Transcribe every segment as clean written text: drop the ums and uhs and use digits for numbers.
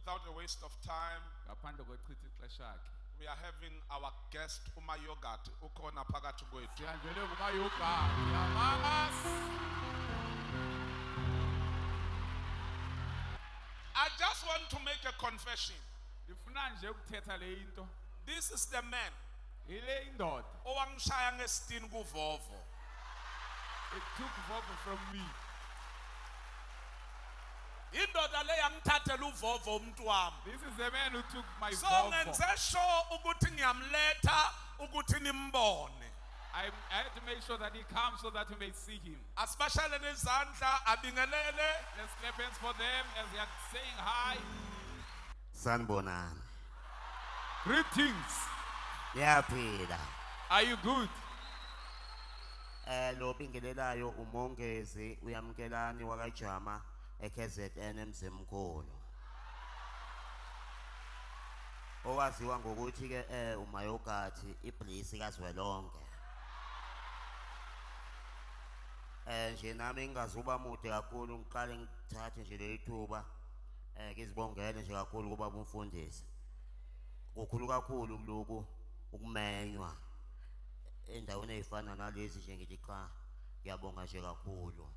without a waste of time, ngaphandle kokuchitha ixesha lakhe. we are having our guest uMayogat ukhona phakathi kwethu. Siyanjele ngumayogathi yamazi. I just want to make a confession. Ndifuna nje ukuthetha le into. This is the man Ile indoda. owangishaya ngesitini kuVovo. It took Vovo from me. Indoda le yangithathela uVovo umuntu wami. This is the man who took my So Vovo. ngenze sure ukuthi ngiyamletha ukuthi nimbone. I had to make sure that he comes so that you may see him. Asibashale nezandla abingelele. Let's clap hands for them as they are saying hi. Sanibonani. Greetings. Yaphila. Are you good? Lo bingelelayo umongezi uyamkelani wakajama eKZN emzimkhulu. Owaziwa ngokuthi ke uMayogathi iblisi kaZwelonke. Nje nami ngingazuba mude kakhulu ngiqale ngithathe nje le thuba ngizibongele nje kakhulu kuba umfundisi. Kukhulu kakhulu lokhu ukumenywa endaweni ezifana nalezi nje ngithi cha ngiyabonga nje kakhulu.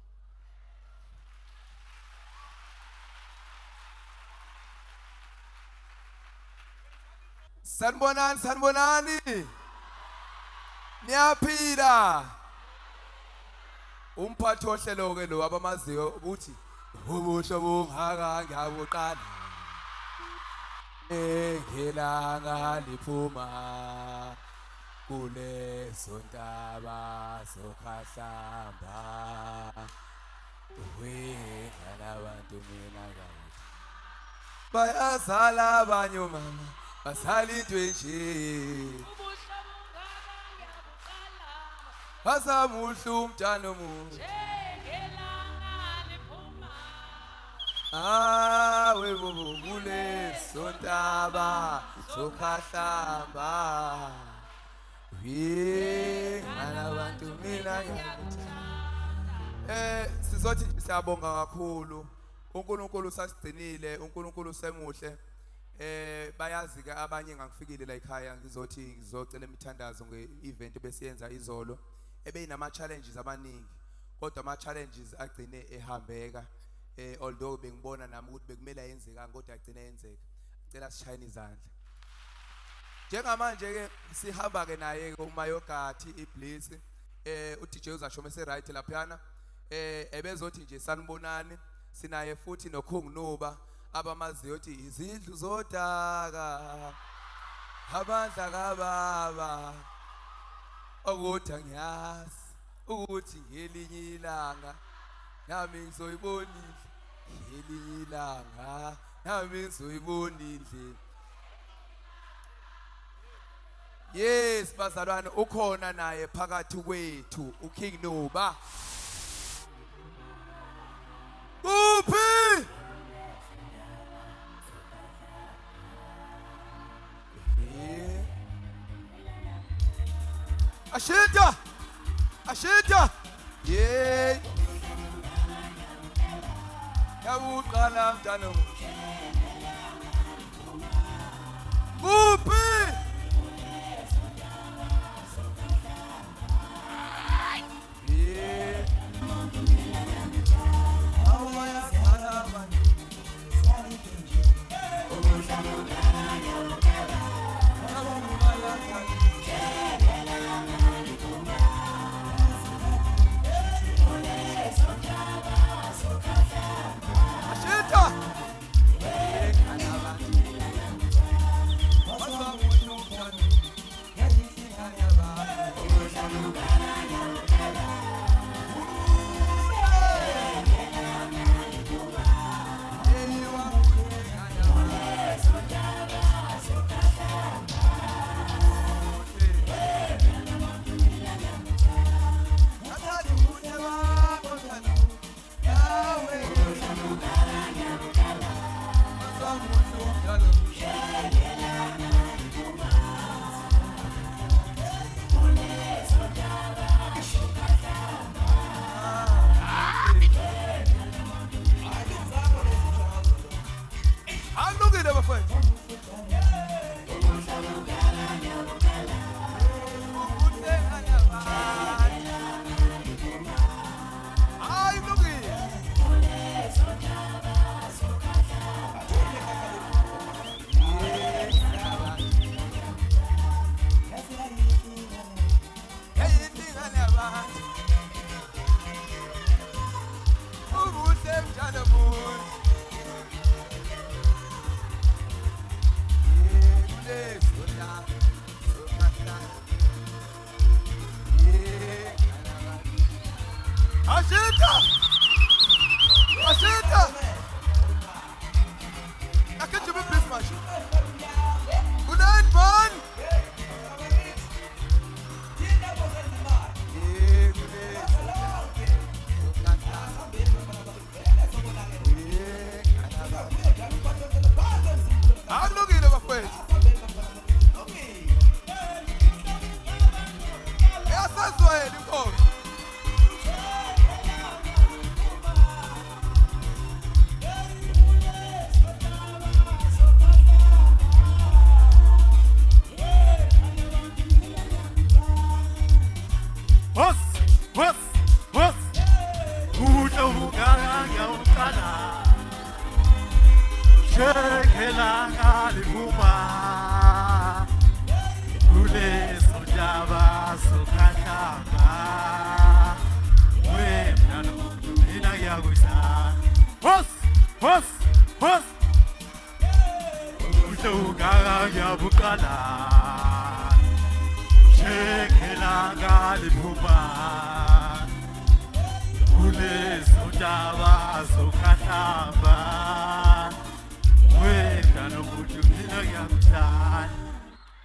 Sanibonani, sanibonani. Niyaphila. Umphathi ohlelo ke lo abamaziyo uthi ubusho bungaka ngiyabuqala. Ngelanga liphuma kule sontaba sokhahlamba. Wena abantu mina ngathi. Bayazala abanye mama basala into nje. Basamuhla umntana omuhle. We bobo kule sontaba sokhahlamba. Ngana abantu mina ngathi. Sizothi siyabonga kakhulu. uNkulunkulu usasigcinile, uNkulunkulu usemuhle. Bayazi ke abanye ngangifikile la ekhaya ngizothi ngizocela imithandazo ngeevent besiyenza izolo. Ebeyinama challenges abaningi. Kodwa ama challenges agcine ehambeka. Although bengibona nami ukuthi bekumele yenzeka kodwa agcine yenzeka. Ngicela sishayine izandla. Njengamanje ke sihamba ke naye uMayogathi ibliss. uDJ uzasho mase right laphana. Ebezothi nje sanibonani. Sinaye futhi nokhungunuba abamaziyo ukuthi izindlu zodaka abandla kababa okuthi ngiyazi ukuthi ngelinye ilanga nami ngizoyibonile ngelinye ilanga nami ngizoyibonile. Yes bazalwane ukhona naye phakathi kwethu uKing Nuba. Uphi Ashita yeah yabuqala mntana uphi bafowethu. Ubuhle ngalabantu. Hayi kulungile. Hey, inkinga labantu. Ubuhle njalo buhle. Ashita! Ashita! I can't do this much. Good night, man! I'm looking at my friends. Yes, that's the way you go.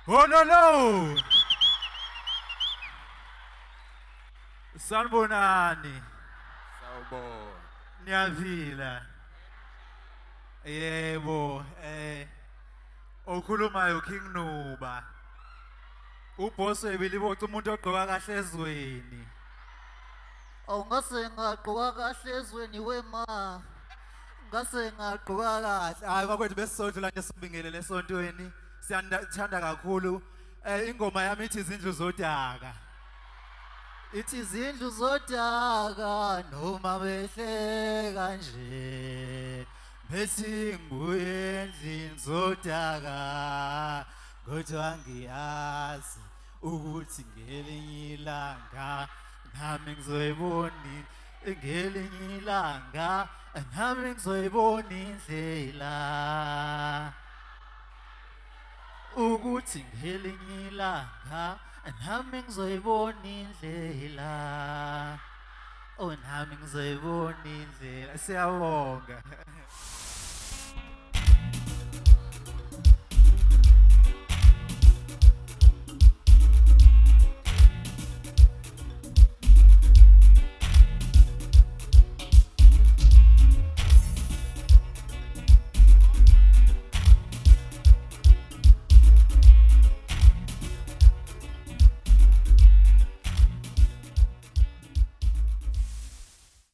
Oh no no! Sanibonani. Sawubona. Niyavila. Yebo, okhulumayo King Nuba. Uboss webeliboca umuntu ogqoka kahle ezweni. Awungase ngagqoka kahle ezweni wema. Ngase ngagqoka kahle. Hayi bakwethu besisodlula nje sibingelele esontweni. Siyathanda kakhulu. Ingoma yami ithi izindlu zodaka. Ithi izindlu zodaka noma behleka nje. Bethi nguye endlini zodaka. Kodwa ngiyazi ukuthi ngelinye ilanga nami ngizoyibona ngelinye ilanga nami ngizoyibona indlela. Ukuthi ngelinye ilanga nami ngizoyibona indlela. Oh nami ngizoyibona indlela. Siyabonga.